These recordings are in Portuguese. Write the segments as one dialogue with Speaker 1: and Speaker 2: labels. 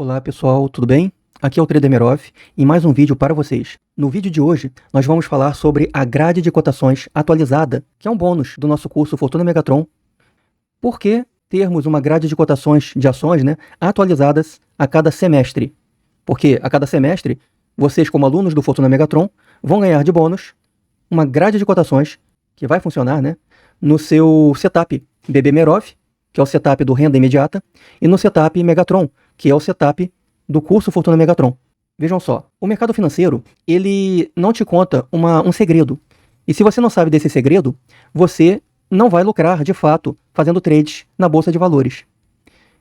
Speaker 1: Olá pessoal, tudo bem? Aqui é o Trader Merov e mais um vídeo para vocês. No vídeo de hoje, nós vamos falar sobre a grade de cotações atualizada, que é um bônus do nosso curso Fortuna Megatron. Por que termos uma grade de cotações de ações, atualizadas a cada semestre? Porque a cada semestre, vocês como alunos do Fortuna Megatron vão ganhar de bônus uma grade de cotações que vai funcionar no seu setup BB Merov, que é o setup do Renda Imediata, e no setup Megatron, que é o setup do curso Fortuna Megatron. Vejam só, o mercado financeiro, ele não te conta um segredo. E se você não sabe desse segredo, você não vai lucrar, de fato, fazendo trades na bolsa de valores.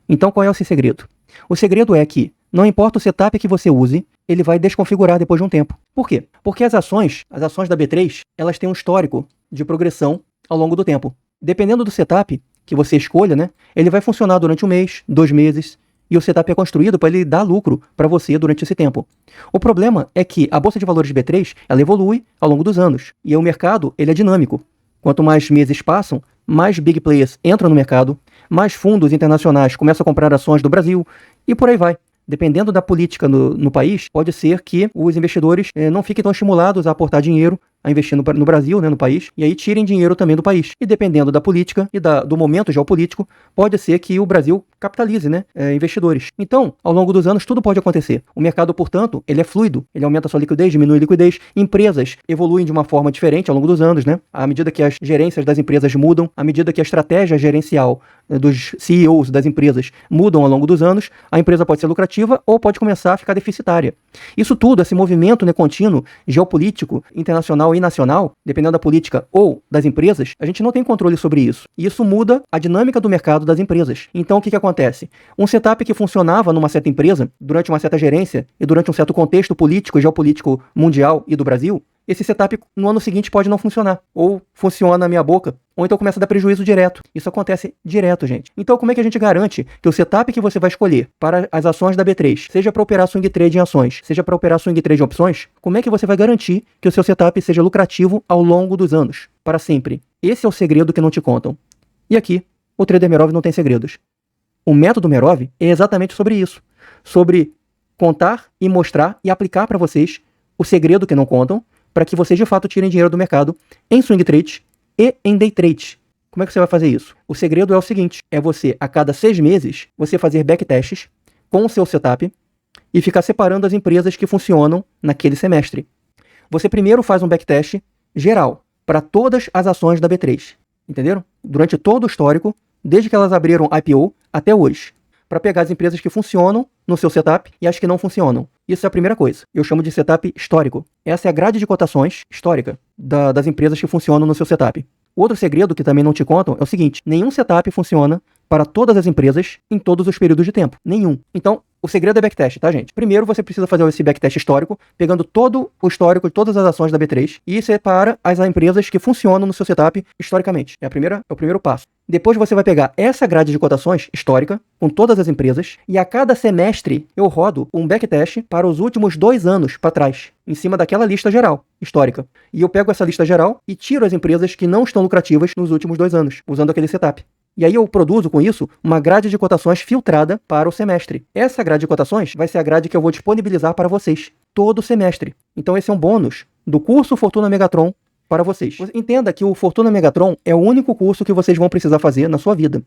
Speaker 1: Então, qual é esse segredo? O segredo é que, não importa o setup que você use, ele vai desconfigurar depois de um tempo. Por quê? Porque as ações da B3, elas têm um histórico de progressão ao longo do tempo. Dependendo do setup que você escolha, ele vai funcionar durante um mês, 2 meses, e o setup é construído para ele dar lucro para você durante esse tempo. O problema é que a bolsa de valores B3, ela evolui ao longo dos anos, e o mercado, ele é dinâmico. Quanto mais meses passam, mais big players entram no mercado, mais fundos internacionais começam a comprar ações do Brasil, e por aí vai. Dependendo da política no país, pode ser que os investidores não fiquem tão estimulados a aportar dinheiro, a investir no Brasil, no país, e aí tirem dinheiro também do país. E dependendo da política e do momento geopolítico, pode ser que o Brasil capitalize investidores. Então, ao longo dos anos, tudo pode acontecer. O mercado, portanto, ele é fluido, ele aumenta a sua liquidez, diminui a liquidez, empresas evoluem de uma forma diferente ao longo dos anos, à medida que as gerências das empresas mudam, à medida que a estratégia gerencial dos CEOs das empresas mudam ao longo dos anos, a empresa pode ser lucrativa ou pode começar a ficar deficitária. Isso tudo, esse movimento contínuo, geopolítico, internacional e nacional, dependendo da política ou das empresas, a gente não tem controle sobre isso. E isso muda a dinâmica do mercado das empresas. Então, o que acontece? Um setup que funcionava numa certa empresa, durante uma certa gerência e durante um certo contexto político e geopolítico mundial e do Brasil, esse setup no ano seguinte pode não funcionar. Ou funciona na minha boca, ou então começa a dar prejuízo direto. Isso acontece direto, gente. Então, como é que a gente garante que o setup que você vai escolher para as ações da B3, seja para operar swing trade em ações, seja para operar swing trade em opções, como é que você vai garantir que o seu setup seja lucrativo ao longo dos anos, para sempre? Esse é o segredo que não te contam. E aqui, o Trader Merov não tem segredos. O método Merov é exatamente sobre isso. Sobre contar e mostrar e aplicar para vocês o segredo que não contam, para que vocês de fato tirem dinheiro do mercado em swing trade e em day trade. Como é que você vai fazer isso? O segredo é o seguinte, é você, a cada 6 meses, você fazer backtests com o seu setup e ficar separando as empresas que funcionam naquele semestre. Você primeiro faz um backtest geral para todas as ações da B3, entenderam? Durante todo o histórico, desde que elas abriram IPO até hoje, para pegar as empresas que funcionam no seu setup e as que não funcionam. Isso é a primeira coisa. Eu chamo de setup histórico. Essa é a grade de cotações histórica das empresas que funcionam no seu setup. Outro segredo que também não te contam é o seguinte, nenhum setup funciona para todas as empresas em todos os períodos de tempo. Nenhum. Então, o segredo é backtest, tá, gente? Primeiro, você precisa fazer esse backtest histórico, pegando todo o histórico de todas as ações da B3 e separa as empresas que funcionam no seu setup historicamente. É o primeiro passo. Depois você vai pegar essa grade de cotações histórica, com todas as empresas, e a cada semestre eu rodo um backtest para os últimos 2 anos para trás, em cima daquela lista geral, histórica. E eu pego essa lista geral e tiro as empresas que não estão lucrativas nos últimos 2 anos, usando aquele setup. E aí eu produzo com isso uma grade de cotações filtrada para o semestre. Essa grade de cotações vai ser a grade que eu vou disponibilizar para vocês todo semestre. Então esse é um bônus do curso Fortuna Megatron para vocês. Entenda que o Fortuna Megatron é o único curso que vocês vão precisar fazer na sua vida.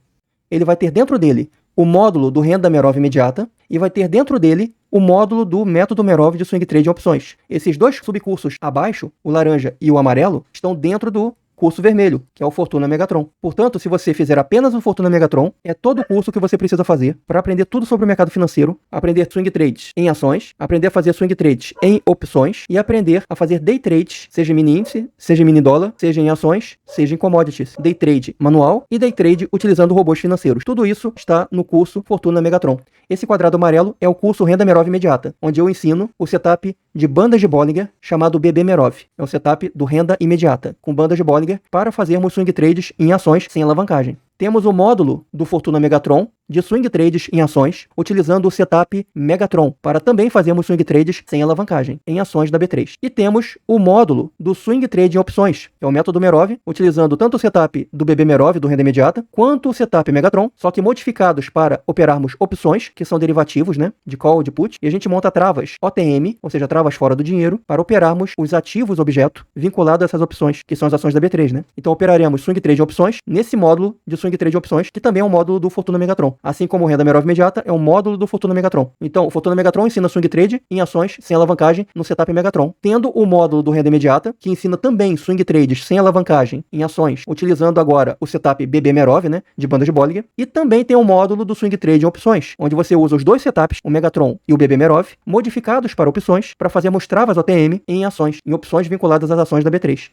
Speaker 1: Ele vai ter dentro dele o módulo do Renda Merov Imediata e vai ter dentro dele o módulo do método Merov de swing trade em opções. Esses 2 subcursos abaixo, o laranja e o amarelo, estão dentro do curso vermelho, que é o Fortuna Megatron. Portanto, se você fizer apenas o Fortuna Megatron, é todo o curso que você precisa fazer para aprender tudo sobre o mercado financeiro, aprender swing trades em ações, aprender a fazer swing trades em opções e aprender a fazer day trades, seja em mini índice, seja em mini dólar, seja em ações, seja em commodities. Day trade manual e day trade utilizando robôs financeiros. Tudo isso está no curso Fortuna Megatron. Esse quadrado amarelo é o curso Renda Merov Imediata, onde eu ensino o setup de bandas de Bollinger chamado BB Merov. É o setup do Renda Imediata, com bandas de Bollinger para fazermos swing trades em ações sem alavancagem. Temos o módulo do Fortuna Megatron, de swing trades em ações, utilizando o setup Megatron, para também fazermos swing trades sem alavancagem em ações da B3. E temos o módulo do swing trade em opções, que é o método Merov, utilizando tanto o setup do BB Merov, do renda imediata, quanto o setup Megatron, só que modificados para operarmos opções, que são derivativos, né, de call e de put, e a gente monta travas OTM, ou seja, travas fora do dinheiro, para operarmos os ativos objeto vinculados a essas opções, que são as ações da B3, né? Então operaremos swing trade em opções nesse módulo de swing trade em opções, que também é um módulo do Fortuna Megatron. Assim como o renda Merov imediata é um módulo do Fortuna Megatron. Então, o Fortuna Megatron ensina swing trade em ações sem alavancagem no setup Megatron, tendo o módulo do renda imediata, que ensina também swing trades sem alavancagem em ações, utilizando agora o setup BB Merov, né, de banda de Bollinger, e também tem o módulo do swing trade em opções, onde você usa os dois setups, o Megatron e o BB Merov, modificados para opções, para fazermos travas OTM em ações, em opções vinculadas às ações da B3.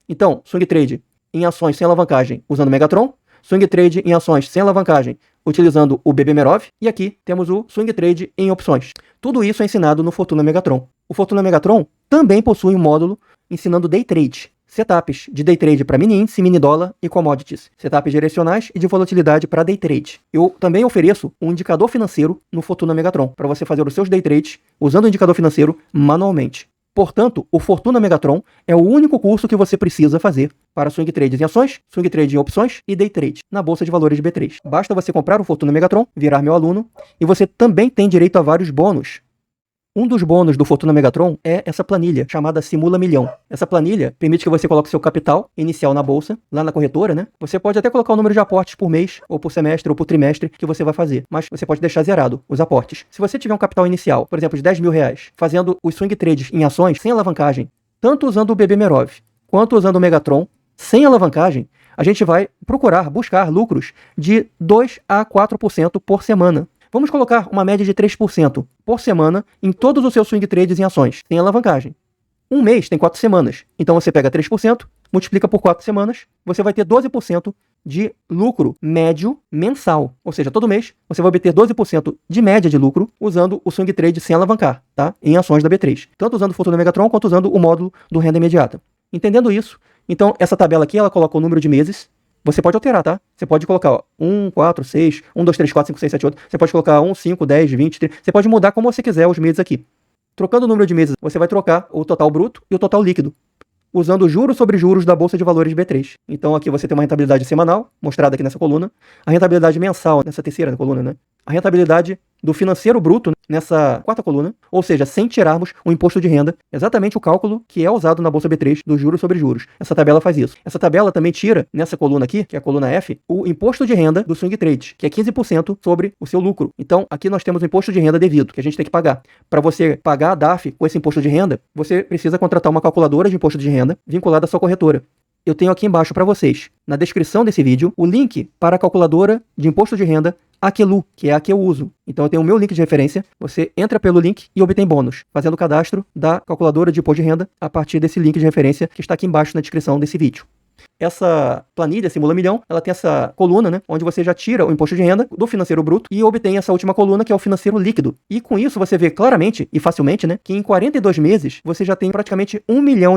Speaker 1: Então, swing trade em ações sem alavancagem usando o Megatron, swing trade em ações sem alavancagem utilizando o BB Merov, e aqui temos o swing trade em opções. Tudo isso é ensinado no Fortuna Megatron. O Fortuna Megatron também possui um módulo ensinando day trade, setups de day trade para mini índice, mini dólar e commodities, setups direcionais e de volatilidade para day trade. Eu também ofereço um indicador financeiro no Fortuna Megatron, para você fazer os seus day trades usando o indicador financeiro manualmente. Portanto, o Fortuna Megatron é o único curso que você precisa fazer para swing trades em ações, swing trade em opções e day trade na Bolsa de Valores de B3. Basta você comprar o Fortuna Megatron, virar meu aluno, e você também tem direito a vários bônus. Um dos bônus do Fortuna Megatron é essa planilha, chamada Simula Milhão. Essa planilha permite que você coloque seu capital inicial na bolsa, lá na corretora, né? Você pode até colocar o número de aportes por mês, ou por semestre, ou por trimestre que você vai fazer, mas você pode deixar zerado os aportes. Se você tiver um capital inicial, por exemplo, de R$10.000, fazendo os swing trades em ações sem alavancagem, tanto usando o BB Merov, quanto usando o Megatron, sem alavancagem, a gente vai buscar lucros de 2 a 4% por semana. Vamos colocar uma média de 3% por semana em todos os seus swing trades em ações, sem alavancagem. Um mês tem 4 semanas, então você pega 3%, multiplica por 4 semanas, você vai ter 12% de lucro médio mensal. Ou seja, todo mês você vai obter 12% de média de lucro usando o swing trade sem alavancar, tá? Em ações da B3. Tanto usando o Fortuna Megatron quanto usando o módulo do renda imediata. Entendendo isso, então essa tabela aqui ela coloca o número de meses. Você pode alterar, tá? Você pode colocar, ó, 1, 4, 6, 1, 2, 3, 4, 5, 6, 7, 8. Você pode colocar 1, 5, 10, 20, 30. Você pode mudar como você quiser os meses aqui. Trocando o número de meses, você vai trocar o total bruto e o total líquido, usando juros sobre juros da Bolsa de Valores B3. Então aqui você tem uma rentabilidade semanal, mostrada aqui nessa coluna, a rentabilidade mensal nessa terceira coluna, né? A rentabilidade do financeiro bruto nessa quarta coluna, ou seja, sem tirarmos o imposto de renda, exatamente o cálculo que é usado na Bolsa B3 do juros sobre juros. Essa tabela faz isso. Essa tabela também tira, nessa coluna aqui, que é a coluna F, o imposto de renda do swing trade, que é 15% sobre o seu lucro. Então, aqui nós temos o imposto de renda devido, que a gente tem que pagar. Para você pagar a DARF com esse imposto de renda, você precisa contratar uma calculadora de imposto de renda vinculada à sua corretora. Eu tenho aqui embaixo para vocês, na descrição desse vídeo, o link para a calculadora de imposto de renda Aquelu, que é a que eu uso. Então eu tenho o meu link de referência, você entra pelo link e obtém bônus, fazendo o cadastro da calculadora de imposto de renda a partir desse link de referência que está aqui embaixo na descrição desse vídeo. Essa planilha Simula Milhão, ela tem essa coluna, né, onde você já tira o imposto de renda do financeiro bruto e obtém essa última coluna, que é o financeiro líquido. E com isso você vê claramente e facilmente, né, que em 42 meses você já tem praticamente R$1 milhão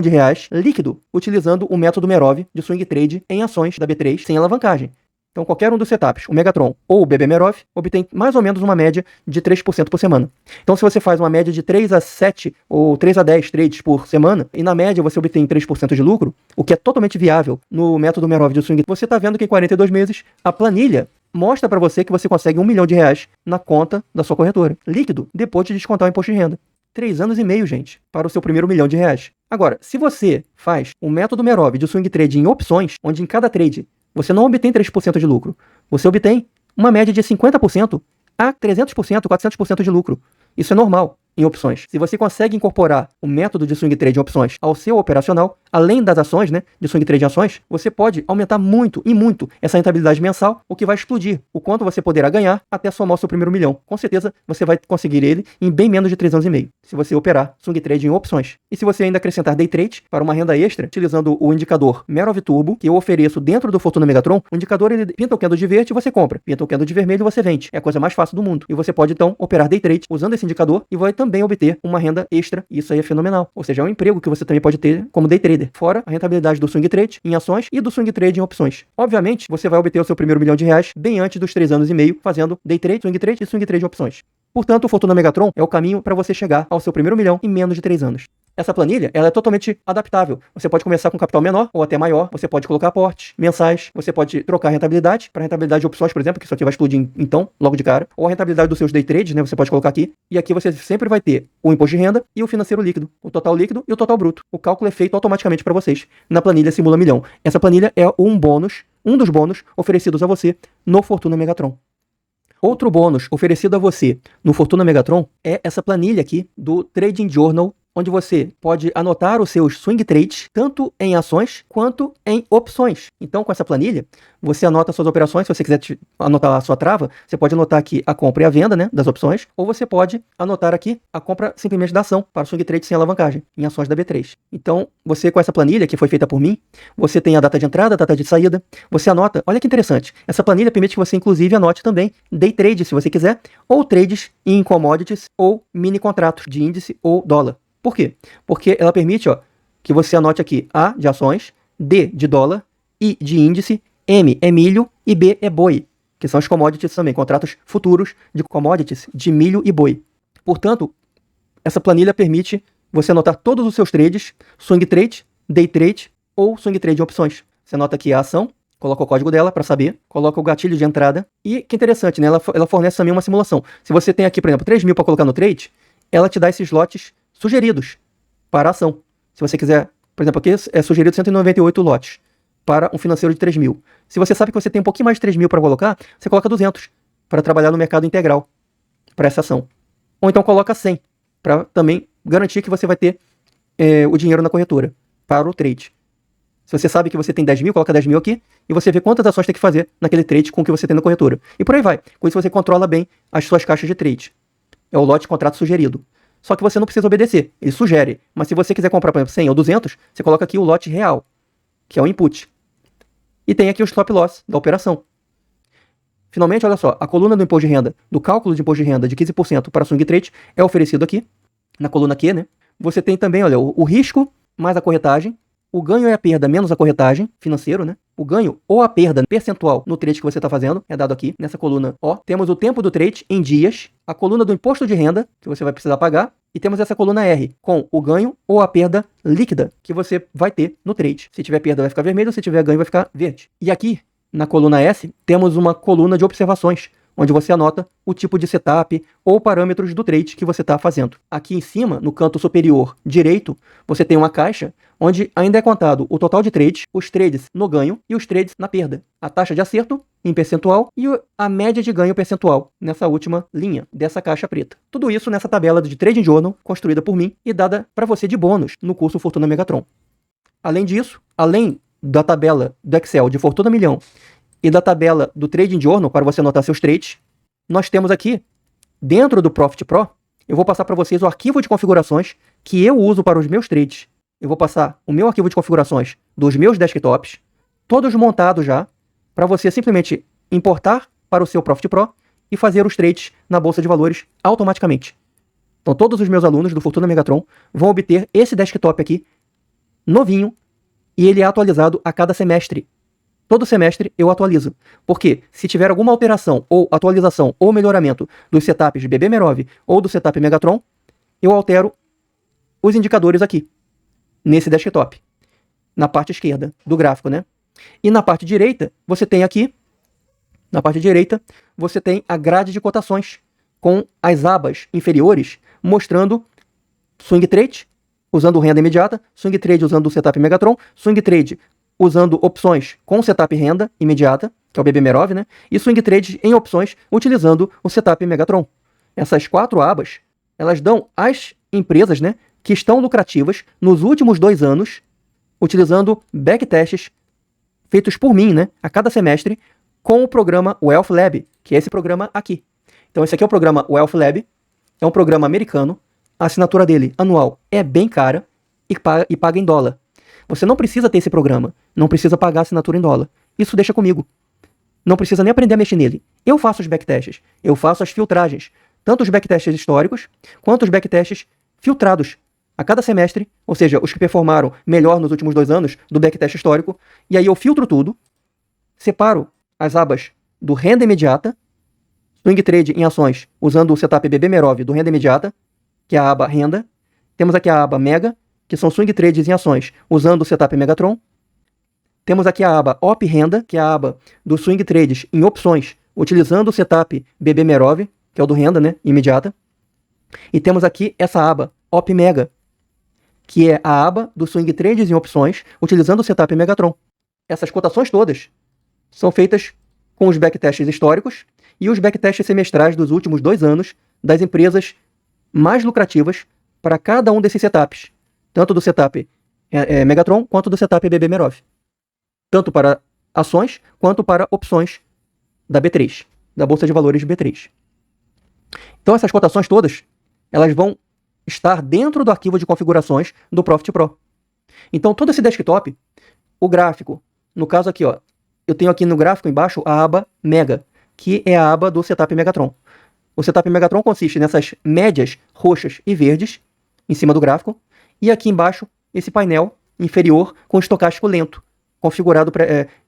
Speaker 1: líquido, utilizando o método Merov de swing trade em ações da B3 sem alavancagem. Então, qualquer um dos setups, o Megatron ou o BB Merov, obtém mais ou menos uma média de 3% por semana. Então, se você faz uma média de 3 a 7 ou 3 a 10 trades por semana, e na média você obtém 3% de lucro, o que é totalmente viável no método Merov de swing, você está vendo que em 42 meses a planilha mostra para você que você consegue R$1 milhão na conta da sua corretora, líquido, depois de descontar o imposto de renda. 3 anos e meio, gente, para o seu primeiro R$1 milhão. Agora, se você faz o método Merov de swing trade em opções, onde em cada trade você não obtém 3% de lucro, você obtém uma média de 50% a 300%, 400% de lucro. Isso é normal em opções. Se você consegue incorporar o método de swing trade em opções ao seu operacional, além das ações, né, de swing trade em ações, você pode aumentar muito e muito essa rentabilidade mensal, o que vai explodir o quanto você poderá ganhar até somar o seu primeiro R$1 milhão. Com certeza, você vai conseguir ele em bem menos de 3 anos e meio, se você operar swing trade em opções. E se você ainda acrescentar day trade para uma renda extra, utilizando o indicador Merov Turbo, que eu ofereço dentro do Fortuna Megatron, o indicador ele pinta o candle de verde e você compra, pinta o candle de vermelho e você vende. É a coisa mais fácil do mundo. E você pode então operar day trade usando esse indicador e vai também também obter uma renda extra. Isso aí é fenomenal. Ou seja, é um emprego que você também pode ter como day trader. Fora a rentabilidade do swing trade em ações e do swing trade em opções. Obviamente, você vai obter o seu primeiro R$ 1 milhão bem antes dos 3 anos e meio fazendo day trade e swing trade em opções. Portanto, o Fortuna Megatron é o caminho para você chegar ao seu primeiro 1 milhão em menos de 3 anos. Essa planilha, ela é totalmente adaptável. Você pode começar com capital menor ou até maior, você pode colocar aportes mensais, você pode trocar a rentabilidade para rentabilidade de opções, por exemplo, que isso aqui vai explodir então, logo de cara, ou a rentabilidade dos seus day trades, né, você pode colocar aqui, e aqui você sempre vai ter o imposto de renda e o financeiro líquido, o total líquido e o total bruto. O cálculo é feito automaticamente para vocês na planilha Simula Milhão. Essa planilha é um dos bônus oferecidos a você no Fortuna Megatron. Outro bônus oferecido a você no Fortuna Megatron é essa planilha aqui do Trading Journal, onde você pode anotar os seus swing trades, tanto em ações quanto em opções. Então, com essa planilha, você anota suas operações. Se você quiser anotar a sua trava, você pode anotar aqui a compra e a venda, né, das opções, ou você pode anotar aqui a compra simplesmente da ação, para o swing trade sem alavancagem, em ações da B3. Então, você com essa planilha, que foi feita por mim, você tem a data de entrada, a data de saída, você anota, olha que interessante, essa planilha permite que você inclusive anote também day trade, se você quiser, ou trades em commodities, ou mini contratos de índice ou dólar. Por quê? Porque ela permite que você anote aqui A de ações, D de dólar, I de índice, M é milho e B é boi, que são os commodities também, contratos futuros de commodities de milho e boi. Portanto, essa planilha permite você anotar todos os seus trades, swing trade, day trade ou swing trade em opções. Você anota aqui a ação, coloca o código dela para saber, coloca o gatilho de entrada e, que interessante, né? Ela fornece também uma simulação. Se você tem aqui, por exemplo, 3 mil para colocar no trade, ela te dá esses lotes sugeridos para a ação. Se você quiser, por exemplo, aqui é sugerido 198 lotes para um financeiro de 3 mil. Se você sabe que você tem um pouquinho mais de 3 mil para colocar, você coloca 200 para trabalhar no mercado integral para essa ação. Ou então coloca 100 para também garantir que você vai ter o dinheiro na corretora para o trade. Se você sabe que você tem 10 mil, coloca 10 mil aqui e você vê quantas ações tem que fazer naquele trade com o que você tem na corretora. E por aí vai. Com isso você controla bem as suas caixas de trade. É o lote de contrato sugerido. Só que você não precisa obedecer, ele sugere. Mas se você quiser comprar, por exemplo, 100 ou 200, você coloca aqui o lote real, que é o input. E tem aqui o stop loss da operação. Finalmente, olha só, a coluna do imposto de renda, do cálculo de imposto de renda de 15% para swing trade é oferecido aqui, na coluna Q, né? Você tem também, olha, o risco mais a corretagem, o ganho e a perda menos a corretagem, financeiro, né? O ganho ou a perda percentual no trade que você está fazendo é dado aqui, nessa coluna O. Temos o tempo do trade em dias, a coluna do imposto de renda, que você vai precisar pagar, e temos essa coluna R, com o ganho ou a perda líquida que você vai ter no trade. Se tiver perda vai ficar vermelho, se tiver ganho vai ficar verde. E aqui, na coluna S, temos uma coluna de observações, onde você anota o tipo de setup ou parâmetros do trade que você está fazendo. Aqui em cima, no canto superior direito, você tem uma caixa onde ainda é contado o total de trades, os trades no ganho e os trades na perda, a taxa de acerto em percentual e a média de ganho percentual nessa última linha dessa caixa preta. Tudo isso nessa tabela de Trading Journal, construída por mim e dada para você de bônus no curso Fortuna Megatron. Além disso, além da tabela do Excel de Fortuna Milhão e da tabela do Trading Journal para você anotar seus trades, nós temos aqui, dentro do Profit Pro, eu vou passar para vocês o arquivo de configurações que eu uso para os meus trades. Eu vou passar o meu arquivo de configurações dos meus desktops, todos montados já, para você simplesmente importar para o seu Profit Pro e fazer os trades na Bolsa de Valores automaticamente. Então todos os meus alunos do Fortuna Megatron vão obter esse desktop aqui, novinho, e ele é atualizado a cada semestre. Todo semestre eu atualizo, porque se tiver alguma alteração, ou atualização, ou melhoramento dos setups de BB Merov ou do setup Megatron, eu altero os indicadores aqui, nesse desktop, na parte esquerda do gráfico, né? E na parte direita, você tem aqui, na parte direita, você tem a grade de cotações, com as abas inferiores, mostrando swing trade, usando renda imediata, swing trade usando o setup Megatron, swing trade usando opções com setup renda imediata, que é o BB Merov, né? E swing trade em opções utilizando o setup Megatron. Essas 4 abas, elas dão às empresas, né, que estão lucrativas nos últimos 2 anos, utilizando backtests feitos por mim, né, a cada semestre, com o programa Wealth Lab, que é esse programa aqui. Então esse aqui é o programa Wealth Lab, é um programa americano, a assinatura dele anual é bem cara e paga em dólar. Você não precisa ter esse programa, não precisa pagar a assinatura em dólar. Isso deixa comigo. Não precisa nem aprender a mexer nele. Eu faço os backtests, eu faço as filtragens tanto os backtests históricos, quanto os backtests filtrados a cada semestre, ou seja, os que performaram melhor nos últimos 2 anos do backtest histórico, e aí eu filtro tudo, separo as abas do renda imediata, swing trade em ações, usando o setup BB Merov do renda imediata, que é a aba renda. Temos aqui a aba mega, que são swing trades em ações, usando o setup Megatron. Temos aqui a aba op renda, que é a aba do swing trades em opções, utilizando o setup BB Merov, que é o do renda, né, imediata. E temos aqui essa aba op mega, que é a aba do swing trades em opções, utilizando o setup Megatron. Essas cotações todas são feitas com os backtests históricos e os backtests semestrais dos últimos 2 anos das empresas mais lucrativas para cada um desses setups, tanto do setup Megatron quanto do setup BB Merov, tanto para ações quanto para opções da B3, da Bolsa de Valores B3. Então essas cotações todas, elas vão estar dentro do arquivo de configurações do Profit Pro. Então todo esse desktop, o gráfico, no caso aqui, ó, eu tenho aqui no gráfico embaixo a aba Mega, que é a aba do setup Megatron. O setup Megatron consiste nessas médias roxas e verdes em cima do gráfico, e aqui embaixo esse painel inferior com estocástico lento, configurado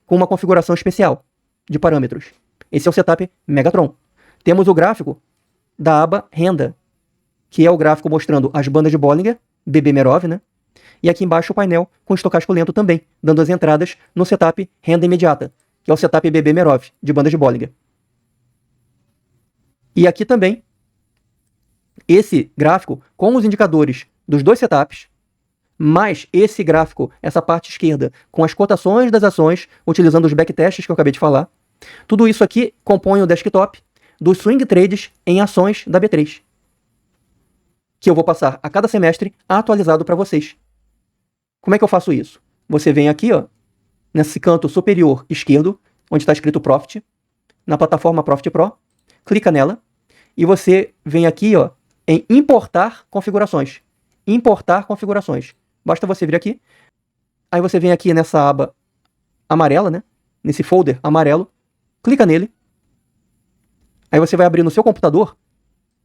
Speaker 1: com uma configuração especial de parâmetros. Esse é o setup Megatron. Temos o gráfico da aba Renda, que é o gráfico mostrando as bandas de Bollinger, BB Merov, né? E aqui embaixo o painel com estocástico lento também, dando as entradas no setup Renda Imediata, que é o setup BB Merov, de bandas de Bollinger. E aqui também, esse gráfico com os indicadores dos 2 setups, mais esse gráfico, essa parte esquerda, com as cotações das ações, utilizando os backtests que eu acabei de falar. Tudo isso aqui compõe o desktop dos swing trades em ações da B3, que eu vou passar a cada semestre atualizado para vocês. Como é que eu faço isso? Você vem aqui, ó, nesse canto superior esquerdo, onde está escrito Profit, na plataforma Profit Pro, clica nela, e você vem aqui, ó, em importar configurações. Importar configurações. Basta você vir aqui, aí você vem aqui nessa aba amarela, né, nesse folder amarelo, clica nele, aí você vai abrir no seu computador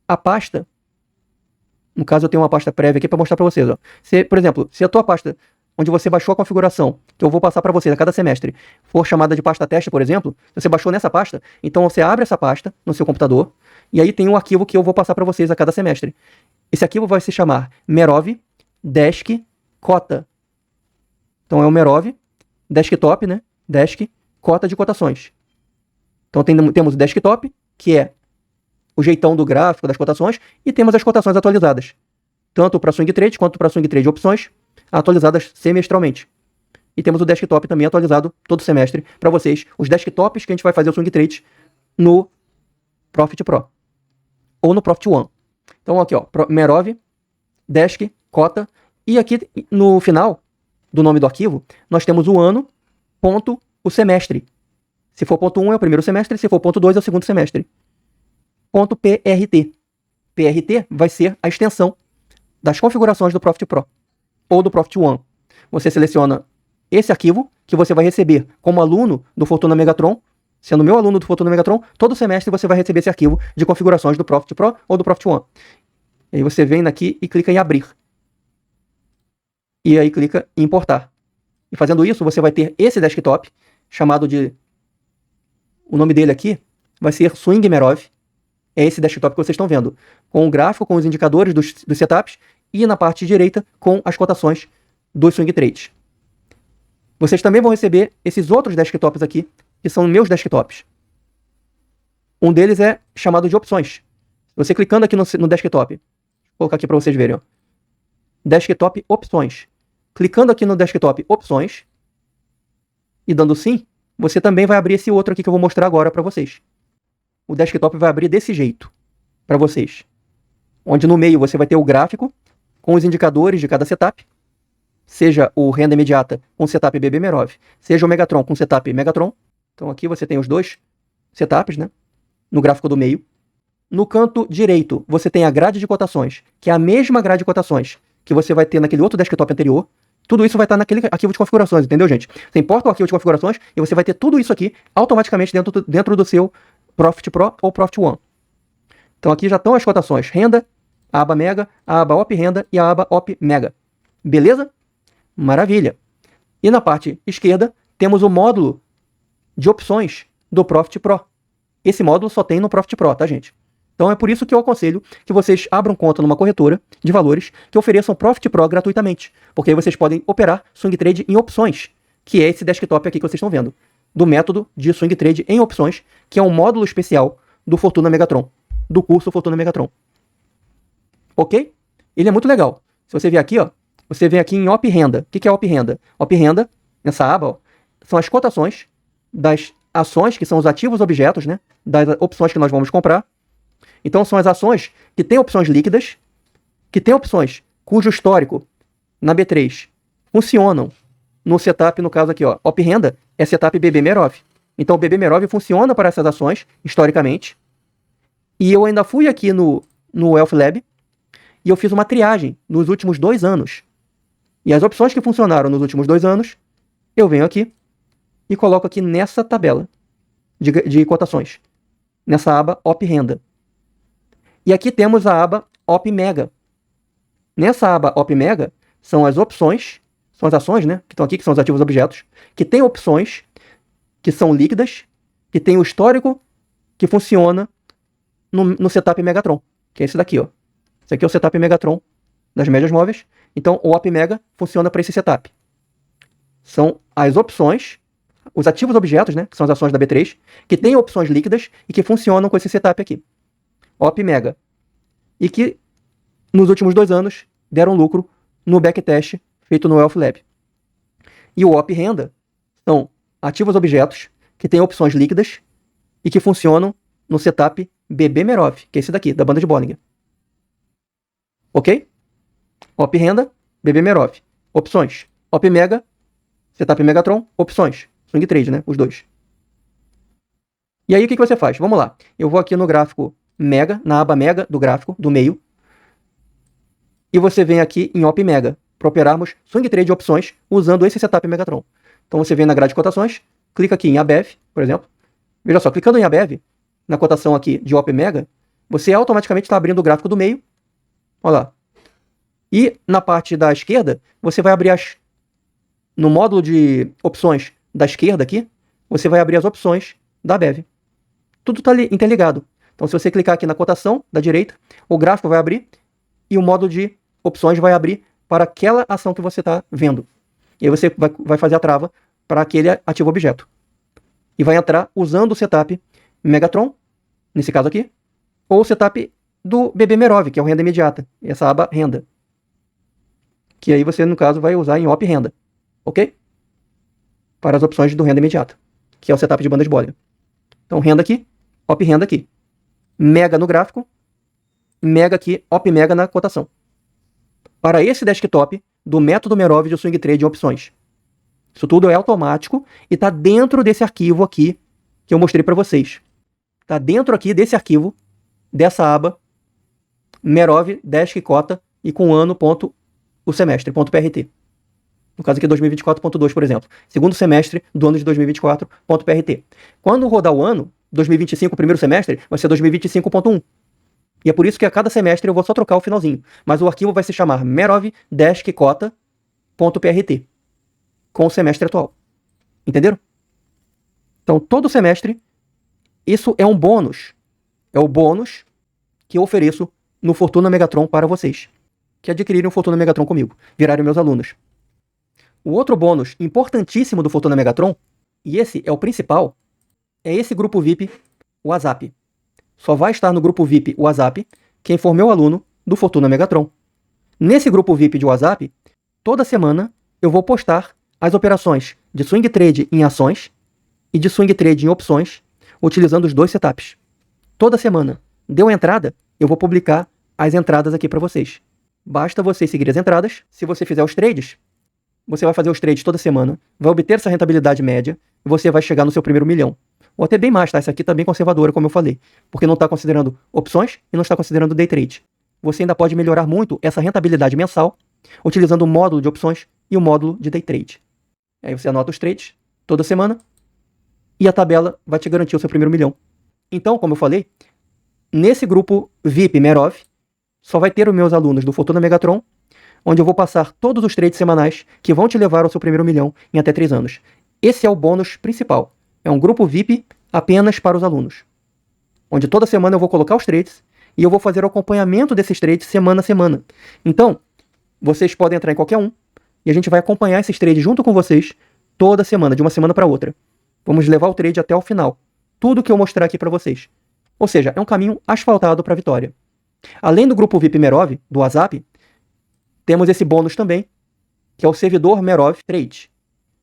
Speaker 1: a pasta. No caso, eu tenho uma pasta prévia aqui para mostrar para vocês. Ó. Por exemplo, se a tua pasta, onde você baixou a configuração, que eu vou passar para vocês a cada semestre, for chamada de pasta teste, por exemplo, você baixou nessa pasta, então você abre essa pasta no seu computador, e aí tem um arquivo que eu vou passar para vocês a cada semestre. Esse arquivo vai se chamar Merov Desk Cota. Então é o Merov Desktop, né? Desk Cota de cotações. Então temos o desktop, que é o jeitão do gráfico das cotações, e temos as cotações atualizadas, tanto para swing trade quanto para swing trade opções, atualizadas semestralmente. E temos o desktop também atualizado todo semestre para vocês, os desktops que a gente vai fazer o swing trade no Profit Pro ou no Profit One. Então aqui, ó, Merov Desk Cota, e aqui no final do nome do arquivo nós temos o ano, ponto, o semestre. Se for ponto 1 é o primeiro semestre, se for ponto 2 é o segundo semestre. Ponto PRT. PRT vai ser a extensão das configurações do Profit Pro ou do Profit One. Você seleciona esse arquivo que você vai receber como aluno do Fortuna Megatron. Sendo meu aluno do Fortuna Megatron, todo semestre você vai receber esse arquivo de configurações do Profit Pro ou do Profit One. E aí você vem aqui e clica em abrir. E aí clica em importar. E fazendo isso, você vai ter esse desktop, chamado de... O nome dele aqui vai ser Swing Merov. É esse desktop que vocês estão vendo, com o gráfico, com os indicadores dos setups, e na parte direita com as cotações dos swing trades. Vocês também vão receber esses outros desktops aqui, que são meus desktops. Um deles é chamado de opções. Você clicando aqui no desktop, vou colocar aqui para vocês verem, ó. Desktop opções. Clicando aqui no desktop opções e dando sim, você também vai abrir esse outro aqui que eu vou mostrar agora para vocês. O desktop vai abrir desse jeito para vocês, onde no meio você vai ter o gráfico com os indicadores de cada setup, seja o renda imediata com setup BB Merov, seja o Megatron com setup Megatron. Então aqui você tem os 2 setups, né, no gráfico do meio. No canto direito você tem a grade de cotações, que é a mesma grade de cotações que você vai ter naquele outro desktop anterior. Tudo isso vai estar naquele arquivo de configurações, entendeu, gente? Você importa o arquivo de configurações e você vai ter tudo isso aqui automaticamente dentro do seu Profit Pro ou Profit One. Então aqui já estão as cotações renda, a aba mega, a aba op renda e a aba op mega. Beleza? Maravilha. E na parte esquerda temos o módulo de opções do Profit Pro. Esse módulo só tem no Profit Pro, tá, gente? Então é por isso que eu aconselho que vocês abram conta numa corretora de valores que ofereçam Profit Pro gratuitamente, porque aí vocês podem operar swing trade em opções, que é esse desktop aqui que vocês estão vendo, do método de swing trade em opções, que é um módulo especial do Fortuna Megatron, do curso Fortuna Megatron. Ok? Ele é muito legal. Se você vier aqui, ó, você vem aqui em Op Renda. O que é Op Renda? Op Renda, nessa aba, ó, são as cotações das ações, que são os ativos objetos, né, das opções que nós vamos comprar. Então são as ações que têm opções líquidas, que têm opções cujo histórico na B3 funcionam no setup, no caso aqui, ó, Op Renda é setup BB Merov. Então o BB Merov funciona para essas ações, historicamente. E eu ainda fui aqui no Wealth Lab e eu fiz uma triagem nos últimos 2 anos. E as opções que funcionaram nos últimos 2 anos, eu venho aqui e coloco aqui nessa tabela de cotações, nessa aba Op Renda. E aqui temos a aba Op Mega. Nessa aba Op Mega são as opções, são as ações, né, que estão aqui, que são os ativos objetos, que têm opções que são líquidas, que tem o histórico que funciona no setup Megatron, que é esse daqui, ó. Esse aqui é o setup Megatron das médias móveis. Então o Op Mega funciona para esse setup. São as opções, os ativos objetos, né, que são as ações da B3, que têm opções líquidas e que funcionam com esse setup aqui. Op Mega. E que nos últimos 2 anos deram lucro no backtest feito no Wealth Lab. E o Op Renda são ativos objetos que têm opções líquidas e que funcionam no setup BB Merov, que é esse daqui, da banda de Bollinger. Ok? Op Renda, BB Merov. Opções. Op Mega, setup Megatron, opções. Swing Trade, né? Os dois. E aí o que você faz? Vamos lá. Eu vou aqui no gráfico Mega, na aba Mega do gráfico, do meio. E você vem aqui em Op Mega, para operarmos swing trade de opções usando esse setup Megatron. Então você vem na grade de cotações, clica aqui em ABEV, por exemplo. Veja só, clicando em ABEV, na cotação aqui de Op Mega, você automaticamente está abrindo o gráfico do meio. Olha lá. E na parte da esquerda, você vai abrir no módulo de opções da esquerda aqui, você vai abrir as opções da ABEV. Tudo está interligado. Então se você clicar aqui na cotação da direita, o gráfico vai abrir e o módulo de opções vai abrir para aquela ação que você está vendo. E aí você vai fazer a trava para aquele ativo objeto. E vai entrar usando o setup Megatron, nesse caso aqui, ou o setup do BB Merov, que é o renda imediata, essa aba renda. Que aí você, no caso, vai usar em Op Renda, ok? Para as opções do renda imediata, que é o setup de banda de Bollinger. Então renda aqui, Op Renda aqui. Mega no gráfico, Mega aqui, Op Mega na cotação. Para esse desktop do método Merov de swing trade em opções. Isso tudo é automático e está dentro desse arquivo aqui que eu mostrei para vocês. Está dentro aqui desse arquivo, dessa aba Merov Desk Cota e com ano ponto o semestre, ponto PRT. No caso aqui 2024.2, por exemplo. Segundo semestre do ano de 2024, ponto PRT. Quando rodar o ano, 2025, primeiro semestre, vai ser 2025.1. E é por isso que a cada semestre eu vou só trocar o finalzinho. Mas o arquivo vai se chamar Merov Desk Cota.prt, com o semestre atual. Entenderam? Então, todo semestre, isso é um bônus. É o bônus que eu ofereço no Fortuna Megatron para vocês, que adquirirem o Fortuna Megatron comigo, virarem meus alunos. O outro bônus importantíssimo do Fortuna Megatron, e esse é o principal, é esse grupo VIP WhatsApp. Só vai estar no grupo VIP WhatsApp quem for meu aluno do Fortuna Megatron. Nesse grupo VIP de WhatsApp, toda semana eu vou postar as operações de swing trade em ações e de swing trade em opções, utilizando os dois setups. Toda semana. Deu entrada, eu vou publicar as entradas aqui para vocês. Basta você seguir as entradas. Se você fizer os trades, você vai fazer os trades toda semana, vai obter essa rentabilidade média e você vai chegar no seu primeiro milhão. Ou até bem mais, tá? Essa aqui tá bem conservadora, como eu falei, porque não está considerando opções e não está considerando day trade. Você ainda pode melhorar muito essa rentabilidade mensal utilizando o módulo de opções e o módulo de day trade. Aí você anota os trades toda semana e a tabela vai te garantir o seu primeiro milhão. Então, como eu falei, nesse grupo VIP Merov, só vai ter os meus alunos do Fortuna Megatron, onde eu vou passar todos os trades semanais que vão te levar ao seu primeiro milhão em até 3 anos. Esse é o bônus principal. É um grupo VIP apenas para os alunos, onde toda semana eu vou colocar os trades e eu vou fazer o acompanhamento desses trades semana a semana. Então, vocês podem entrar em qualquer um e a gente vai acompanhar esses trades junto com vocês toda semana, de uma semana para outra. Vamos levar o trade até o final. Tudo que eu mostrar aqui para vocês. Ou seja, é um caminho asfaltado para a vitória. Além do grupo VIP Merov, do WhatsApp, temos esse bônus também, que é o servidor Merov Trade.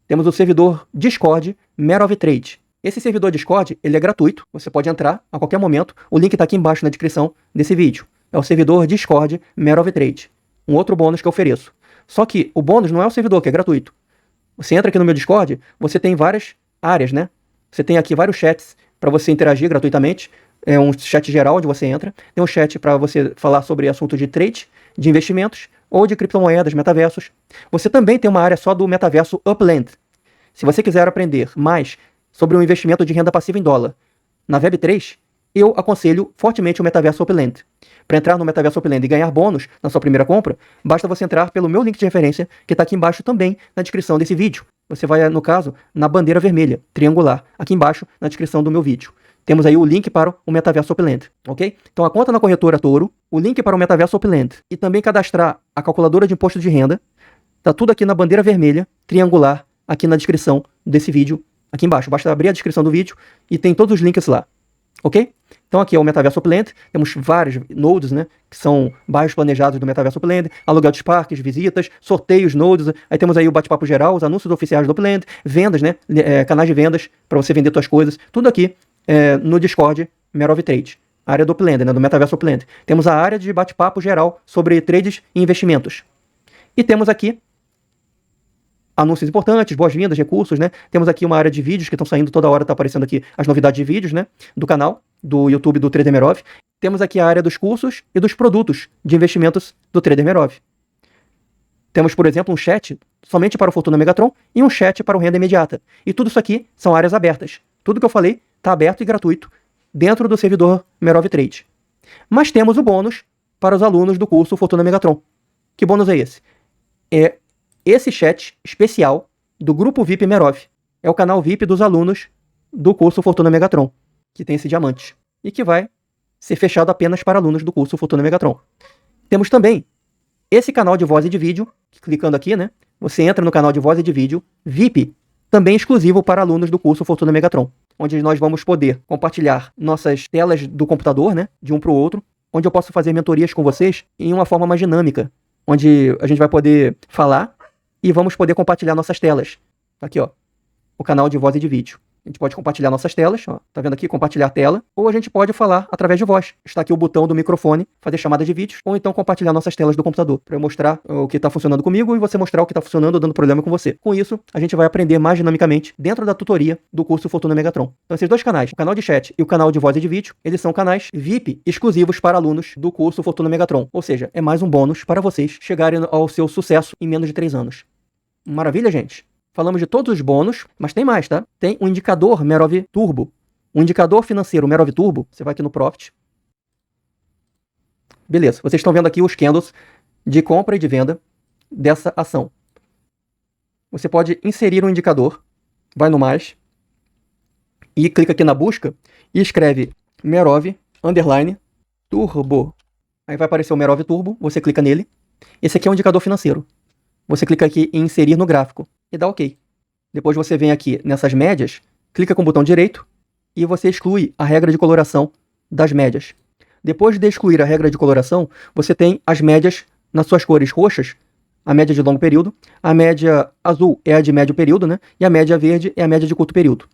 Speaker 1: Temos o servidor Discord Merov Trade. Esse servidor Discord, ele é gratuito, você pode entrar a qualquer momento, o link está aqui embaixo na descrição desse vídeo. É o servidor Discord Merov Trade, um outro bônus que eu ofereço. Só que o bônus não é o servidor, que é gratuito. Você entra aqui no meu Discord, você tem várias áreas, né? Você tem aqui vários chats para você interagir gratuitamente. É um chat geral onde você entra. Tem um chat para você falar sobre assuntos de trade, de investimentos ou de criptomoedas, metaversos. Você também tem uma área só do metaverso Upland. Se você quiser aprender mais sobre um investimento de renda passiva em dólar na Web3, eu aconselho fortemente o metaverso Upland. Para entrar no metaverso Upland e ganhar bônus na sua primeira compra, basta você entrar pelo meu link de referência, que está aqui embaixo também na descrição desse vídeo. Você vai, no caso, na bandeira vermelha, triangular, aqui embaixo na descrição do meu vídeo. Temos aí o link para o metaverso Upland, ok? Então a conta na corretora Toro, o link para o metaverso Upland e também cadastrar a calculadora de imposto de renda, tá tudo aqui na bandeira vermelha, triangular, aqui na descrição desse vídeo, aqui embaixo. Basta abrir a descrição do vídeo e tem todos os links lá, ok? Então aqui é o metaverso Upland, temos vários nodes, né, que são bairros planejados do metaverso Upland, aluguel de parques, visitas, sorteios, nodes, aí temos aí o bate-papo geral, os anúncios oficiais do Upland, vendas, né, canais de vendas para você vender suas coisas, tudo aqui no Discord Merov Trade, área do Upland, né, do metaverso Upland. Temos a área de bate-papo geral sobre trades e investimentos. E temos aqui anúncios importantes, boas-vindas, recursos, né? Temos aqui uma área de vídeos que estão saindo toda hora, tá aparecendo aqui as novidades de vídeos, né? Do canal, do YouTube do Trader Merov. Temos aqui a área dos cursos e dos produtos de investimentos do Trader Merov. Temos, por exemplo, um chat somente para o Fortuna Megatron e um chat para o Renda Imediata. E tudo isso aqui são áreas abertas. Tudo que eu falei está aberto e gratuito dentro do servidor Merov Trade. Mas temos o bônus para os alunos do curso Fortuna Megatron. Que bônus é esse? É esse chat especial do grupo VIP Merov. É o canal VIP dos alunos do curso Fortuna Megatron, que tem esse diamante, e que vai ser fechado apenas para alunos do curso Fortuna Megatron. Temos também esse canal de voz e de vídeo, clicando aqui, né? Você entra no canal de voz e de vídeo VIP, também exclusivo para alunos do curso Fortuna Megatron, onde nós vamos poder compartilhar nossas telas do computador, né? De um para o outro, onde eu posso fazer mentorias com vocês em uma forma mais dinâmica, onde a gente vai poder falar e vamos poder compartilhar nossas telas. Aqui, ó, o canal de voz e de vídeo. A gente pode compartilhar nossas telas, ó, tá vendo aqui, compartilhar a tela, ou a gente pode falar através de voz. Está aqui o botão do microfone, fazer chamada de vídeos, ou então compartilhar nossas telas do computador, para eu mostrar o que está funcionando comigo e você mostrar o que está funcionando ou dando problema com você. Com isso, a gente vai aprender mais dinamicamente dentro da tutoria do curso Fortuna Megatron. Então esses dois canais, o canal de chat e o canal de voz e de vídeo, eles são canais VIP exclusivos para alunos do curso Fortuna Megatron. Ou seja, é mais um bônus para vocês chegarem ao seu sucesso em menos de 3 anos. Maravilha, gente? Falamos de todos os bônus, mas tem mais, tá? Tem um indicador Merov Turbo. Um indicador financeiro Merov Turbo. Você vai aqui no Profit. Beleza, vocês estão vendo aqui os candles de compra e de venda dessa ação. Você pode inserir um indicador, vai no mais, e clica aqui na busca e escreve Merov _ Turbo. Aí vai aparecer o Merov Turbo, você clica nele. Esse aqui é um indicador financeiro. Você clica aqui em inserir no gráfico e dá OK. Depois você vem aqui nessas médias, clica com o botão direito e você exclui a regra de coloração das médias. Depois de excluir a regra de coloração, você tem as médias nas suas cores roxas, a média de longo período, a média azul é a de médio período, né? E a média verde é a média de curto período,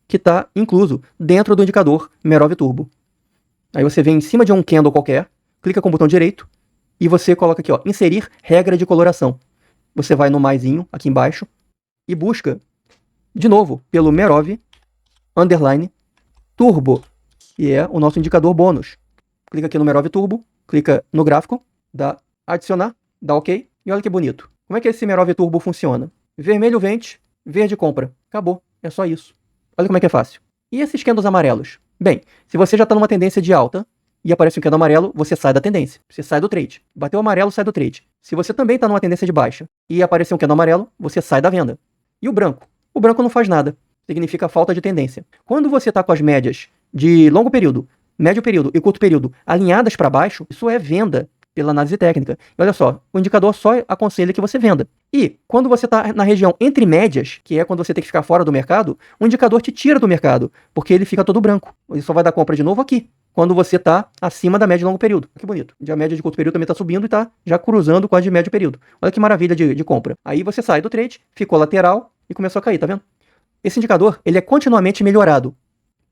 Speaker 1: que está incluso dentro do indicador Merov Turbo. Aí você vem em cima de um candle qualquer, clica com o botão direito e você coloca aqui, ó, inserir regra de coloração. Você vai no maisinho aqui embaixo e busca de novo pelo Merov _ Turbo, que é o nosso indicador bônus. Clica aqui no Merov Turbo, clica no gráfico, dá adicionar, dá OK e olha que bonito. Como é que esse Merov Turbo funciona? Vermelho vende, verde compra. Acabou, é só isso. Olha como é que é fácil. E esses candles amarelos? Bem, se você já está numa tendência de alta e aparece um candle amarelo, você sai da tendência. Você sai do trade. Bateu amarelo, sai do trade. Se você também está numa tendência de baixa e aparecer um candle amarelo, você sai da venda. E o branco? O branco não faz nada. Significa falta de tendência. Quando você está com as médias de longo período, médio período e curto período alinhadas para baixo, isso é venda pela análise técnica. E olha só, o indicador só aconselha que você venda. E quando você está na região entre médias, que é quando você tem que ficar fora do mercado, o indicador te tira do mercado, porque ele fica todo branco. Ele só vai dar compra de novo aqui, quando você está acima da média de longo período. Que bonito. A média de curto período também está subindo e está já cruzando com a de médio período. Olha que maravilha de compra. Aí você sai do trade, ficou lateral e começou a cair, tá vendo? Esse indicador, ele é continuamente melhorado.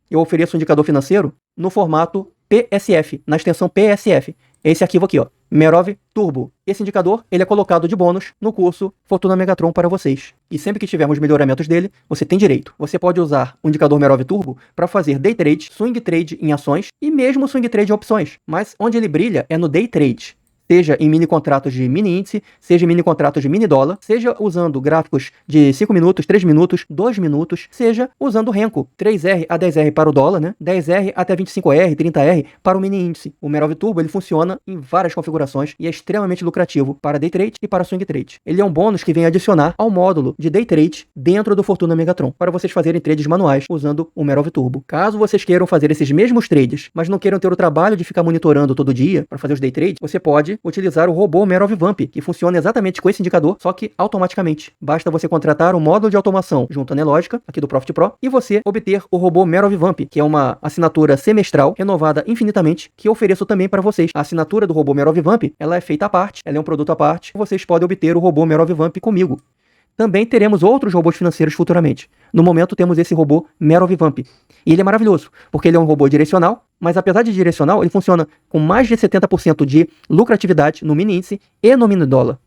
Speaker 1: Eu ofereço um indicador financeiro no formato PSF, na extensão PSF. É esse arquivo aqui, ó, Merov Turbo. Esse indicador, ele é colocado de bônus no curso Fortuna Megatron para vocês. E sempre que tivermos melhoramentos dele, você tem direito. Você pode usar o indicador Merov Turbo para fazer day trade, swing trade em ações e mesmo swing trade em opções. Mas onde ele brilha é no day trade. Seja em mini contratos de mini índice, seja em mini contratos de mini dólar, seja usando gráficos de 5 minutos, 3 minutos, 2 minutos, seja usando o Renko, 3R a 10R para o dólar, né? 10R até 25R, 30R para o mini índice. O Merov Turbo ele funciona em várias configurações e é extremamente lucrativo para day trade e para swing trade. Ele é um bônus que vem adicionar ao módulo de day trade dentro do Fortuna Megatron, para vocês fazerem trades manuais usando o Merov Turbo. Caso vocês queiram fazer esses mesmos trades, mas não queiram ter o trabalho de ficar monitorando todo dia para fazer os day trades, você pode utilizar o robô Merov Vamp, que funciona exatamente com esse indicador, só que automaticamente. Basta você contratar um módulo de automação junto à Nelogica, aqui do Profit Pro, e você obter o robô Merov Vamp, que é uma assinatura semestral, renovada infinitamente, que eu ofereço também para vocês. A assinatura do robô Merov Vamp, ela é feita à parte, ela é um produto à parte, vocês podem obter o robô Merov Vamp comigo. Também teremos outros robôs financeiros futuramente. No momento temos esse robô Merov Vamp. E ele é maravilhoso, porque ele é um robô direcional, mas apesar de direcional, ele funciona com mais de 70% de lucratividade no mini índice e no mini dólar.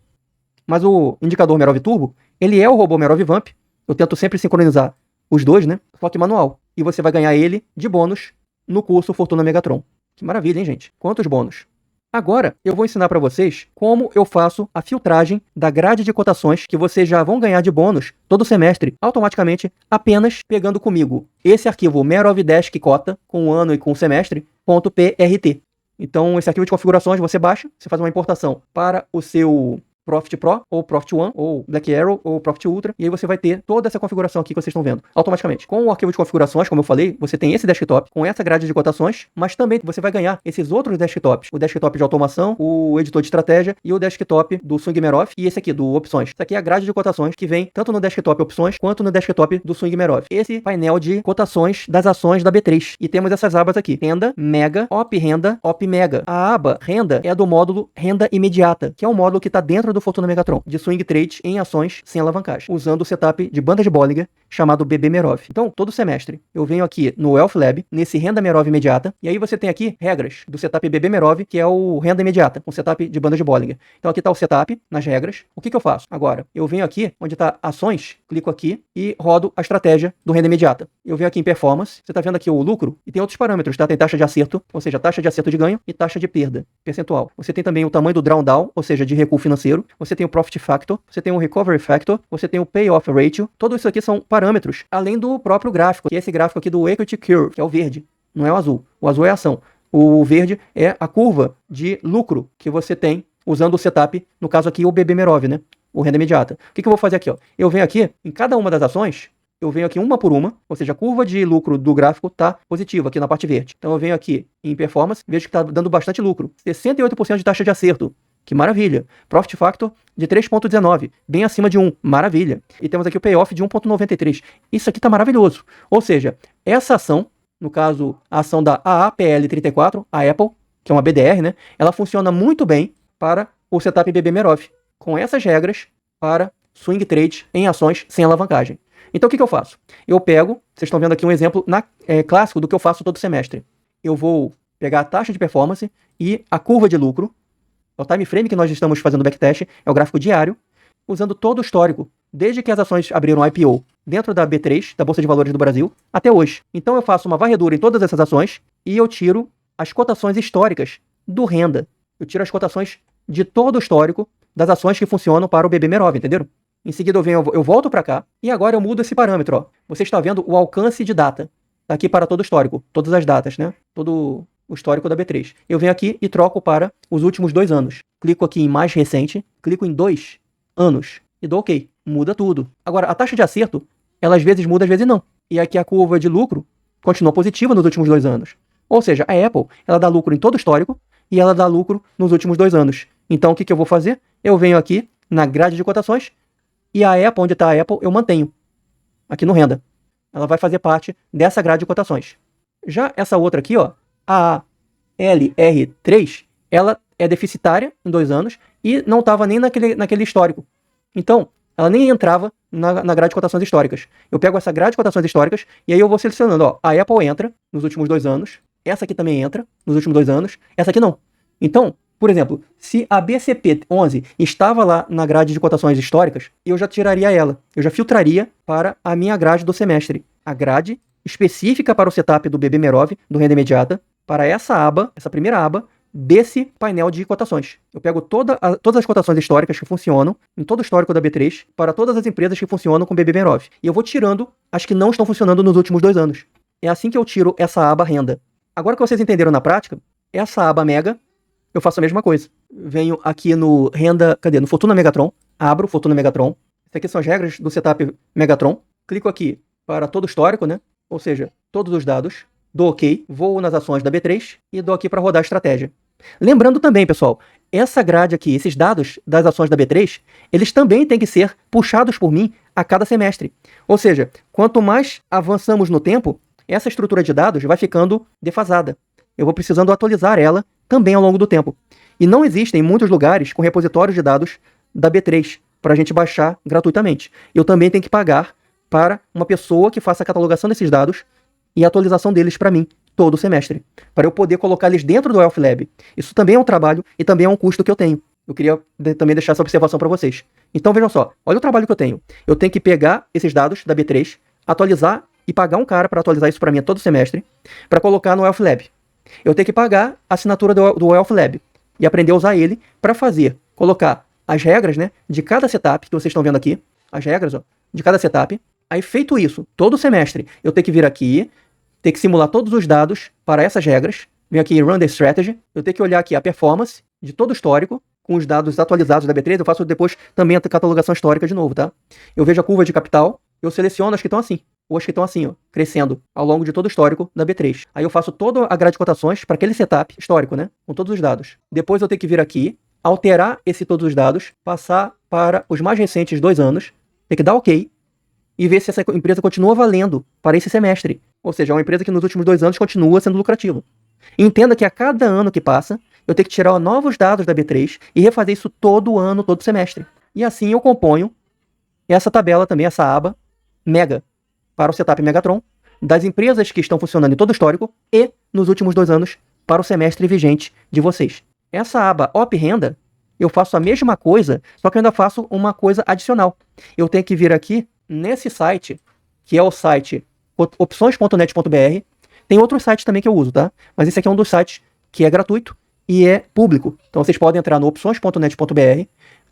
Speaker 1: Mas o indicador Merov Turbo, ele é o robô Merov Vamp. Eu tento sempre sincronizar os dois, né? Só que manual. E você vai ganhar ele de bônus no curso Fortuna Megatron. Que maravilha, hein, gente? Quantos bônus? Agora, eu vou ensinar para vocês como eu faço a filtragem da grade de cotações que vocês já vão ganhar de bônus todo semestre, automaticamente, apenas pegando comigo esse arquivo Merov Desk Cota, com o ano e com o semestre, .prt. Então, esse arquivo de configurações você baixa, você faz uma importação para o seu Profit Pro, ou Profit One, ou Black Arrow, ou Profit Ultra, e aí você vai ter toda essa configuração aqui que vocês estão vendo, automaticamente. Com o arquivo de configurações, como eu falei, você tem esse desktop com essa grade de cotações, mas também você vai ganhar esses outros desktops, o desktop de automação, o editor de estratégia e o desktop do Swing Merov, e esse aqui do Opções. Isso aqui é a grade de cotações que vem tanto no desktop Opções, quanto no desktop do Swing Merov. Esse painel de cotações das ações da B3. E temos essas abas aqui, Renda, Mega, Op Renda, Op Mega. A aba Renda é a do módulo Renda Imediata, que é um módulo que está dentro do Fortuna Megatron, de swing trade em ações sem alavancagem, usando o setup de banda de Bollinger chamado BB Merov. Então, todo semestre, eu venho aqui no Wealth Lab, nesse Renda Merov Imediata, e aí você tem aqui regras do setup BB Merov, que é o Renda Imediata, com setup de banda de Bollinger. Então, aqui está o setup, nas regras. O que eu faço? Agora, eu venho aqui, onde está ações, clico aqui e rodo a estratégia do Renda Imediata. Eu venho aqui em Performance, você está vendo aqui o lucro, e tem outros parâmetros, tá? Tem taxa de acerto, ou seja, taxa de acerto de ganho, e taxa de perda, percentual. Você tem também o tamanho do drawdown, ou seja, de recuo financeiro. Você tem o Profit Factor, você tem o Recovery Factor, você tem o Payoff Ratio. Tudo isso aqui são parâmetros, além do próprio gráfico, que é esse gráfico aqui do Equity Curve, que é o verde, não é o azul. O azul é a ação. O verde é a curva de lucro que você tem usando o setup, no caso aqui o BB Merov, né? O Renda Imediata. O que eu vou fazer aqui? Ó? Eu venho aqui, em cada uma das ações, eu venho aqui uma por uma, ou seja, a curva de lucro do gráfico está positiva aqui na parte verde. Então eu venho aqui em Performance, vejo que está dando bastante lucro. 68% de taxa de acerto. Que maravilha. Profit Factor de 3,19, bem acima de 1, maravilha. E temos aqui o Payoff de 1,93. Isso aqui está maravilhoso. Ou seja, essa ação, no caso, a ação da AAPL34, a Apple, que é uma BDR, né? Ela funciona muito bem para o setup BB Merov, com essas regras para swing trade em ações sem alavancagem. Então, o que eu faço? Eu pego, vocês estão vendo aqui um exemplo clássico do que eu faço todo semestre. Eu vou pegar a taxa de performance e a curva de lucro. O time frame que nós estamos fazendo backtest é o gráfico diário, usando todo o histórico, desde que as ações abriram IPO dentro da B3, da Bolsa de Valores do Brasil, até hoje. Então eu faço uma varredura em todas essas ações e eu tiro as cotações históricas do Renda. Eu tiro as cotações de todo o histórico das ações que funcionam para o BB Merov, entenderam? Em seguida eu volto para cá e agora eu mudo esse parâmetro. Ó. Você está vendo o alcance de data. Tá aqui para todo o histórico, todas as datas, né? Todo o histórico da B3. Eu venho aqui e troco para os últimos 2 anos. Clico aqui em mais recente, clico em 2 anos e dou OK. Muda tudo. Agora, a taxa de acerto, ela às vezes muda, às vezes não. E aqui a curva de lucro continua positiva nos últimos 2 anos. Ou seja, a Apple, ela dá lucro em todo o histórico e ela dá lucro nos últimos 2 anos. Então, o que eu vou fazer? Eu venho aqui na grade de cotações e a Apple, onde está a Apple, eu mantenho aqui no renda. Ela vai fazer parte dessa grade de cotações. Já essa outra aqui, ó, a LR3, ela é deficitária em 2 anos e não estava nem naquele histórico. Então, ela nem entrava na grade de cotações históricas. Eu pego essa grade de cotações históricas e aí eu vou selecionando, ó, a Apple entra nos últimos 2 anos, essa aqui também entra nos últimos 2 anos, essa aqui não. Então, por exemplo, se a BCP11 estava lá na grade de cotações históricas, eu já tiraria ela. Eu já filtraria para a minha grade do semestre. A grade específica para o setup do BB Merov, do renda imediata, para essa aba, essa primeira aba, desse painel de cotações. Eu pego todas as cotações históricas que funcionam, em todo o histórico da B3, para todas as empresas que funcionam com BB Merov. E eu vou tirando as que não estão funcionando nos últimos 2 anos. É assim que eu tiro essa aba renda. Agora que vocês entenderam na prática, essa aba mega, eu faço a mesma coisa. Venho aqui no renda, no Fortuna Megatron, abro Fortuna Megatron. Essas aqui são as regras do setup Megatron. Clico aqui para todo o histórico, né? Ou seja, todos os dados. Dou OK, vou nas ações da B3 e dou aqui para rodar a estratégia. Lembrando também, pessoal, essa grade aqui, esses dados das ações da B3, eles também têm que ser puxados por mim a cada semestre. Ou seja, quanto mais avançamos no tempo, essa estrutura de dados vai ficando defasada. Eu vou precisando atualizar ela também ao longo do tempo. E não existem muitos lugares com repositórios de dados da B3 para a gente baixar gratuitamente. Eu também tenho que pagar para uma pessoa que faça a catalogação desses dados e a atualização deles para mim todo semestre, para eu poder colocar eles dentro do Wealth Lab. Isso também é um trabalho e também é um custo que eu tenho. Eu queria também deixar essa observação para vocês. Então vejam só, olha o trabalho que eu tenho. Eu tenho que pegar esses dados da B3, atualizar e pagar um cara para atualizar isso para mim todo semestre, para colocar no Wealth Lab. Eu tenho que pagar a assinatura do Wealth Lab e aprender a usar ele para colocar as regras, né, de cada setup que vocês estão vendo aqui, as regras, ó, de cada setup. Aí feito isso, todo semestre, eu tenho que vir aqui, ter que simular todos os dados para essas regras. Venho aqui em Run the Strategy, eu tenho que olhar aqui a performance de todo o histórico, com os dados atualizados da B3, eu faço depois também a catalogação histórica de novo, tá? Eu vejo a curva de capital, eu seleciono as que estão assim, ou as que estão assim, ó, crescendo ao longo de todo o histórico da B3. Aí eu faço toda a grade de cotações para aquele setup histórico, né? Com todos os dados. Depois eu tenho que vir aqui, alterar todos os dados, passar para os mais recentes 2 anos, tem que dar OK, e ver se essa empresa continua valendo para esse semestre. Ou seja, é uma empresa que nos últimos 2 anos continua sendo lucrativa. Entenda que a cada ano que passa, eu tenho que tirar novos dados da B3 e refazer isso todo ano, todo semestre. E assim eu componho essa tabela também, essa aba Mega, para o setup Megatron, das empresas que estão funcionando em todo o histórico e nos últimos 2 anos para o semestre vigente de vocês. Essa aba Op Renda, eu faço a mesma coisa, só que eu ainda faço uma coisa adicional. Eu tenho que vir aqui nesse site, que é o site opções.net.br. Tem outros sites também que eu uso, tá? Mas esse aqui é um dos sites que é gratuito e é público. Então vocês podem entrar no opções.net.br.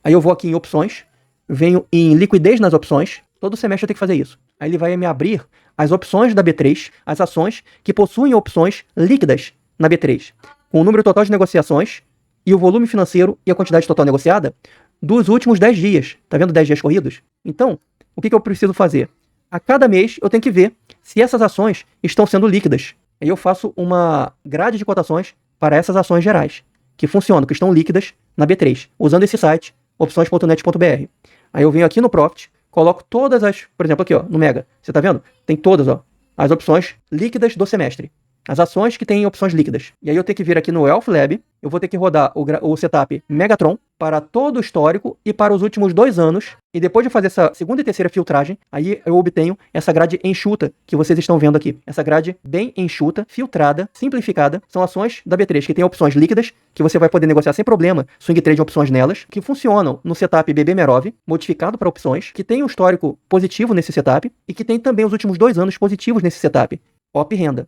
Speaker 1: Aí eu vou aqui em opções, venho em liquidez nas opções. Todo semestre eu tenho que fazer isso. Aí ele vai me abrir as opções da B3, as ações que possuem opções líquidas na B3, com o número total de negociações e o volume financeiro e a quantidade total negociada dos últimos 10 dias. Tá vendo 10 dias corridos? Então, o que eu preciso fazer? A cada mês eu tenho que ver se essas ações estão sendo líquidas. Aí eu faço uma grade de cotações para essas ações gerais, que funcionam, que estão líquidas na B3, usando esse site, opções.net.br. Aí eu venho aqui no Profit, coloco todas as, por exemplo aqui ó, no Mega, você tá vendo? Tem todas ó, as opções líquidas do semestre. As ações que têm opções líquidas. E aí eu tenho que vir aqui no Wealth Lab, eu vou ter que rodar o setup Megatron para todo o histórico e para os últimos 2 anos. E depois de fazer essa segunda e terceira filtragem, aí eu obtenho essa grade enxuta que vocês estão vendo aqui. Essa grade bem enxuta, filtrada, simplificada. São ações da B3 que têm opções líquidas, que você vai poder negociar sem problema, swing trade opções nelas, que funcionam no setup BB Merov, modificado para opções, que tem um histórico positivo nesse setup e que tem também os últimos 2 anos positivos nesse setup. Op Renda.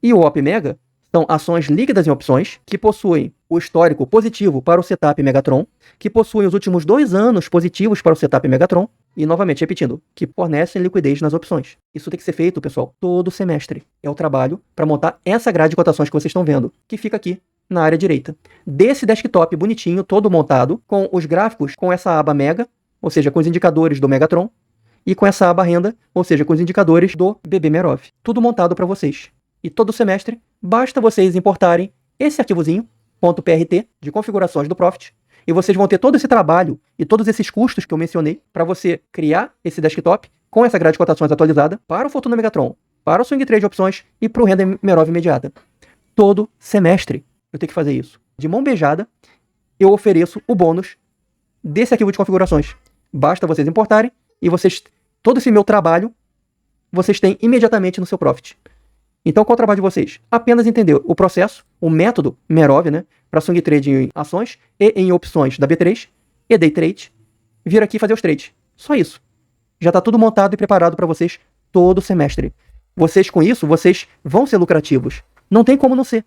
Speaker 1: E o Op Mega são ações líquidas em opções que possuem o histórico positivo para o setup Megatron, que possuem os últimos 2 anos positivos para o setup Megatron E novamente, repetindo, que fornecem liquidez nas opções. Isso tem que ser feito, pessoal, todo semestre. É o trabalho para montar essa grade de cotações que vocês estão vendo, que fica aqui na área direita. Desse desktop bonitinho, todo montado, com os gráficos, com essa aba Mega, ou seja, com os indicadores do Megatron, e com essa aba Renda, ou seja, com os indicadores do BB Merov. Tudo montado para vocês. E todo semestre, basta vocês importarem esse arquivozinho, .prt, de configurações do Profit, e vocês vão ter todo esse trabalho e todos esses custos que eu mencionei para você criar esse desktop com essa grade de cotações atualizada para o Fortuna Megatron, para o Swing Trade Opções e para o Renda Merov Imediata. Todo semestre eu tenho que fazer isso. De mão beijada, eu ofereço o bônus desse arquivo de configurações. Basta vocês importarem e vocês, todo esse meu trabalho, vocês têm imediatamente no seu Profit. Então, qual é o trabalho de vocês? Apenas entender o processo, o método Merov, né, para swing trade em ações e em opções da B3 e day trade, vir aqui fazer os trades. Só isso. Já está tudo montado e preparado para vocês todo semestre. Vocês, com isso, vocês vão ser lucrativos. Não tem como não ser.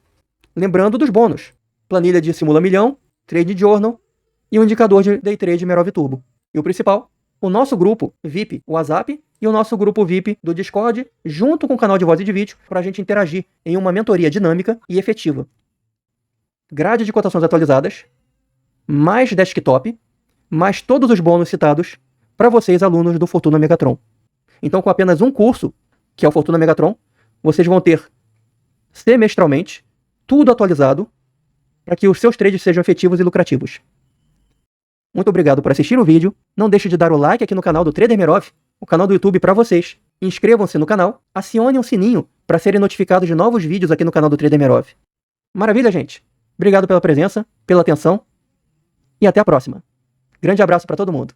Speaker 1: Lembrando dos bônus. Planilha de Simula Milhão, Trade Journal e o indicador de Day Trade Merov Turbo. E o principal, o nosso grupo VIP WhatsApp e o nosso grupo VIP do Discord, junto com o canal de voz e de vídeo, para a gente interagir em uma mentoria dinâmica e efetiva. Grade de cotações atualizadas, mais desktop, mais todos os bônus citados para vocês, alunos do Fortuna Megatron. Então, com apenas um curso, que é o Fortuna Megatron, vocês vão ter semestralmente tudo atualizado para que os seus trades sejam efetivos e lucrativos. Muito obrigado por assistir o vídeo. Não deixe de dar o like aqui no canal do Trader Merov, o canal do YouTube para vocês. Inscrevam-se no canal, acionem o sininho para serem notificados de novos vídeos aqui no canal do Trader Merov. Maravilha, gente! Obrigado pela presença, pela atenção e até a próxima. Grande abraço para todo mundo.